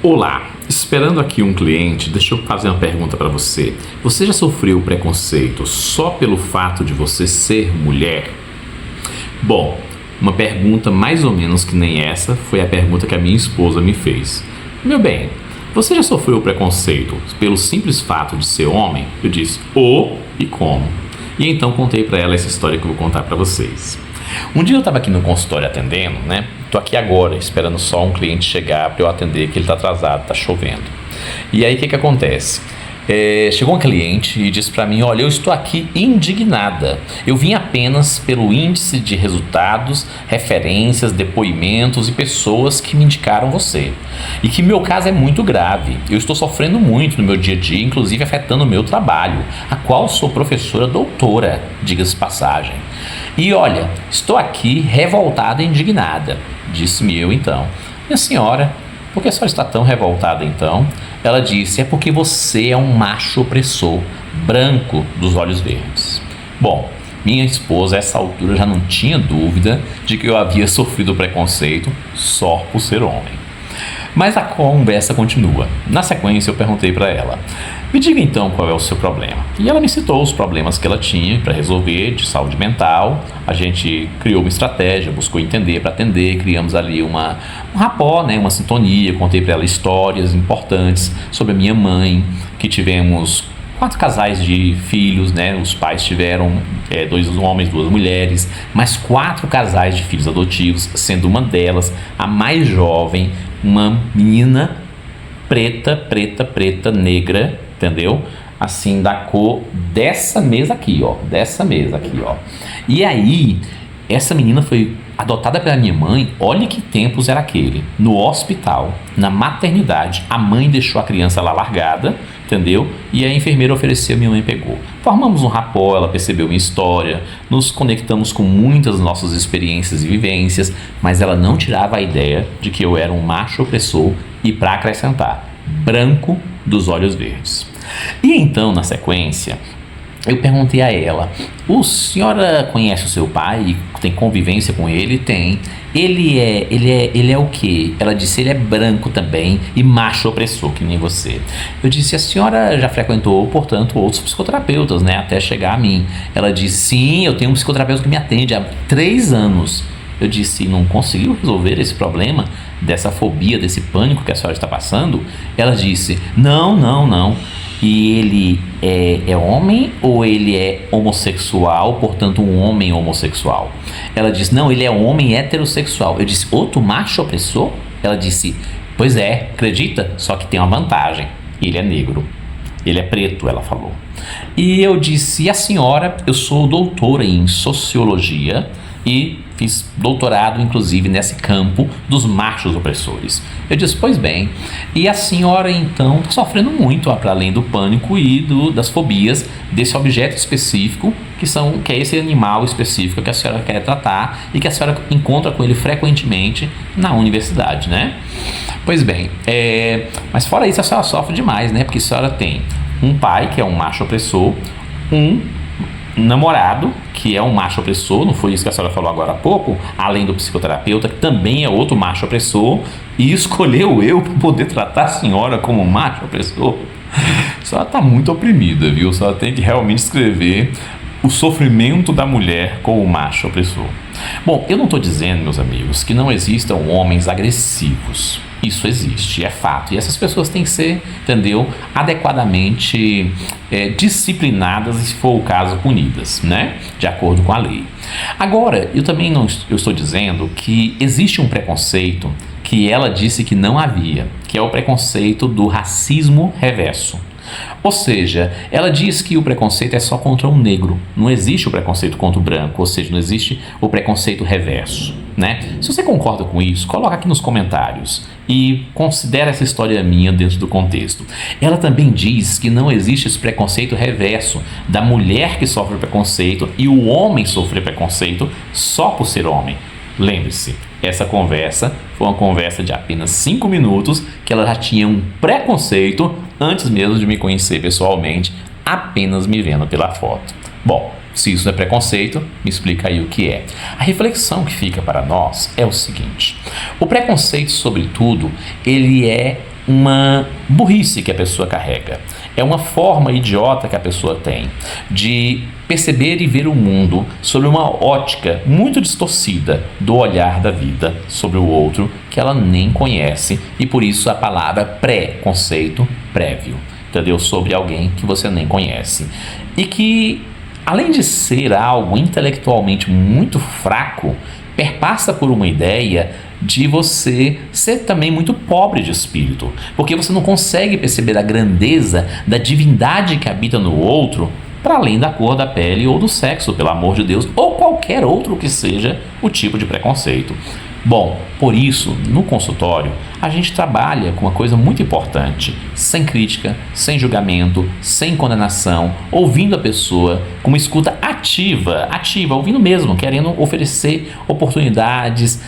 Olá, esperando aqui um cliente, deixa eu fazer uma pergunta para você. Você já sofreu preconceito só pelo fato de você ser mulher? Bom, uma pergunta mais ou menos que nem essa foi a pergunta que a minha esposa me fez. Meu bem, você já sofreu preconceito pelo simples fato de ser homem? Eu disse, e como? E então contei para ela essa história que eu vou contar para vocês. Um dia eu estava aqui no consultório atendendo, né? Tô aqui agora esperando só um cliente chegar para eu atender, que ele tá atrasado, tá chovendo. E aí o que acontece? Chegou um cliente e disse para mim, olha, eu estou aqui indignada. Eu vim apenas pelo índice de resultados, referências, depoimentos e pessoas que me indicaram você. E que meu caso é muito grave. Eu estou sofrendo muito no meu dia a dia, inclusive afetando o meu trabalho, a qual sou professora doutora, diga-se de passagem. E olha, estou aqui revoltada e indignada, disse-me eu então. Minha senhora, por que a senhora está tão revoltada então? Ela disse, é porque você é um macho opressor, branco dos olhos verdes. Bom, minha esposa a essa altura já não tinha dúvida de que eu havia sofrido preconceito só por ser homem. Mas a conversa continua. Na sequência eu perguntei para ela, me diga então qual é o seu problema. E ela me citou os problemas que ela tinha para resolver de saúde mental. A gente criou uma estratégia, buscou entender para atender, criamos ali um rapport, né, uma sintonia. Contei para ela histórias importantes sobre a minha mãe, que tivemos 4 casais de filhos, né? Os pais tiveram 2 homens, 2 mulheres, mais 4 casais de filhos adotivos, sendo uma delas a mais jovem, uma menina preta, negra, entendeu? Assim, da cor dessa mesa aqui, ó. E aí, essa menina foi adotada pela minha mãe, olha que tempos era aquele. No hospital, na maternidade, a mãe deixou a criança lá largada, entendeu? E a enfermeira ofereceu, minha mãe pegou. Formamos um rapport, ela percebeu minha história, nos conectamos com muitas nossas experiências e vivências, mas ela não tirava a ideia de que eu era um macho opressor e, para acrescentar, branco dos olhos verdes. E então, na sequência, eu perguntei a ela, a senhora conhece o seu pai? Tem convivência com ele? Tem. Ele é o quê? Ela disse, ele é branco também e macho opressor, que nem você. Eu disse, a senhora já frequentou, portanto, outros psicoterapeutas, né? Até chegar a mim. Ela disse, sim, eu tenho um psicoterapeuta que me atende há 3 anos. Eu disse, não conseguiu resolver esse problema, dessa fobia, desse pânico que a senhora está passando? Ela disse, não. E ele é homem ou ele é homossexual, portanto um homem homossexual? Ela disse, não, ele é homem heterossexual. Eu disse, outro macho opressor? Ela disse, pois é, acredita? Só que tem uma vantagem, ele é negro, ele é preto, ela falou. E eu disse, e a senhora? Eu sou doutora em sociologia e fiz doutorado, inclusive, nesse campo dos machos opressores. Eu disse, pois bem, e a senhora, então, está sofrendo muito, para além do pânico e das fobias desse objeto específico, que é esse animal específico que a senhora quer tratar e que a senhora encontra com ele frequentemente na universidade, né? Pois bem, mas fora isso, a senhora sofre demais, né? Porque a senhora tem um pai, que é um macho opressor, um namorado, que é um macho opressor, não foi isso que a senhora falou agora há pouco, além do psicoterapeuta, que também é outro macho opressor, e escolheu eu para poder tratar a senhora como macho opressor. A senhora está muito oprimida, viu? A senhora tem que realmente escrever o sofrimento da mulher com o macho opressor. Bom, eu não estou dizendo, meus amigos, que não existam homens agressivos. Isso existe, é fato. E essas pessoas têm que ser, entendeu, adequadamente disciplinadas e, se for o caso, punidas, né? De acordo com a lei. Agora, eu também eu estou dizendo que existe um preconceito que ela disse que não havia, que é o preconceito do racismo reverso. Ou seja, ela diz que o preconceito é só contra um negro, não existe o preconceito contra o branco, ou seja, não existe o preconceito reverso, né? Se você concorda com isso, coloca aqui nos comentários e considera essa história minha dentro do contexto. Ela também diz que não existe esse preconceito reverso da mulher que sofre preconceito e o homem sofrer preconceito só por ser homem. Lembre-se, essa conversa foi uma conversa de apenas 5 minutos, que ela já tinha um preconceito antes mesmo de me conhecer pessoalmente, apenas me vendo pela foto. Bom, se isso é preconceito, me explica aí o que é. A reflexão que fica para nós é o seguinte: o preconceito, sobretudo, ele é uma burrice que a pessoa carrega. É uma forma idiota que a pessoa tem de perceber e ver o mundo sobre uma ótica muito distorcida do olhar da vida sobre o outro que ela nem conhece, e por isso a palavra pré-conceito prévio, entendeu? Sobre alguém que você nem conhece. E que, além de ser algo intelectualmente muito fraco, perpassa por uma ideia de você ser também muito pobre de espírito, porque você não consegue perceber a grandeza da divindade que habita no outro, para além da cor da pele ou do sexo, pelo amor de Deus, ou qualquer outro que seja o tipo de preconceito. Bom, por isso, no consultório, a gente trabalha com uma coisa muito importante, sem crítica, sem julgamento, sem condenação, ouvindo a pessoa com uma escuta ativa, ouvindo mesmo, querendo oferecer oportunidades,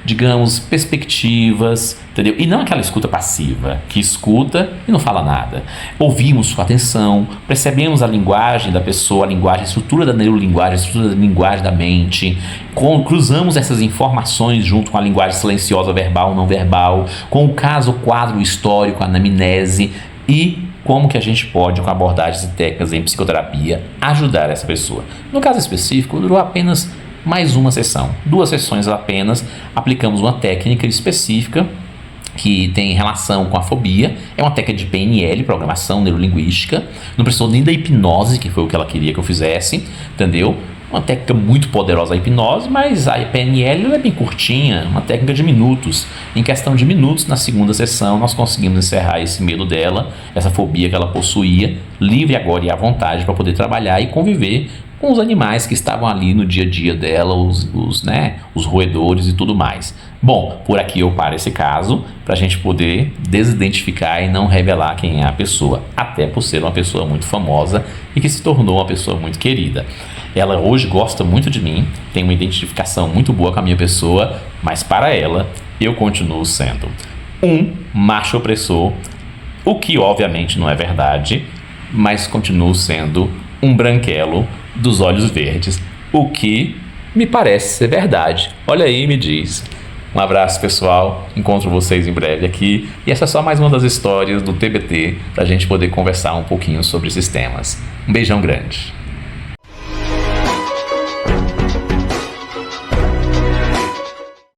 digamos, perspectivas, entendeu? E não aquela escuta passiva, que escuta e não fala nada. Ouvimos com atenção, percebemos a linguagem da pessoa, a estrutura da neurolinguagem, a estrutura da linguagem da mente, cruzamos essas informações junto com a linguagem silenciosa, verbal, não verbal, com o caso, quadro histórico, a anamnese, e como que a gente pode, com abordagens e técnicas em psicoterapia, ajudar essa pessoa. No caso específico, durou apenas mais uma sessão, 2 sessões apenas, aplicamos uma técnica específica que tem relação com a fobia, é uma técnica de PNL, programação neurolinguística, não precisou nem da hipnose, que foi o que ela queria que eu fizesse, entendeu? Uma técnica muito poderosa a hipnose, mas a PNL é bem curtinha, uma técnica de minutos. Em questão de minutos, na segunda sessão, nós conseguimos encerrar esse medo dela, essa fobia que ela possuía, livre agora e à vontade para poder trabalhar e conviver com os animais que estavam ali no dia a dia dela, os roedores e tudo mais. Bom, por aqui eu paro esse caso para a gente poder desidentificar e não revelar quem é a pessoa, até por ser uma pessoa muito famosa e que se tornou uma pessoa muito querida. Ela hoje gosta muito de mim, tem uma identificação muito boa com a minha pessoa, mas para ela, eu continuo sendo um macho opressor, o que obviamente não é verdade, mas continuo sendo um branquelo dos olhos verdes, o que me parece ser verdade. Olha aí e me diz. Um abraço, pessoal, encontro vocês em breve aqui, e essa é só mais uma das histórias do TBT, para a gente poder conversar um pouquinho sobre esses temas. Um beijão grande.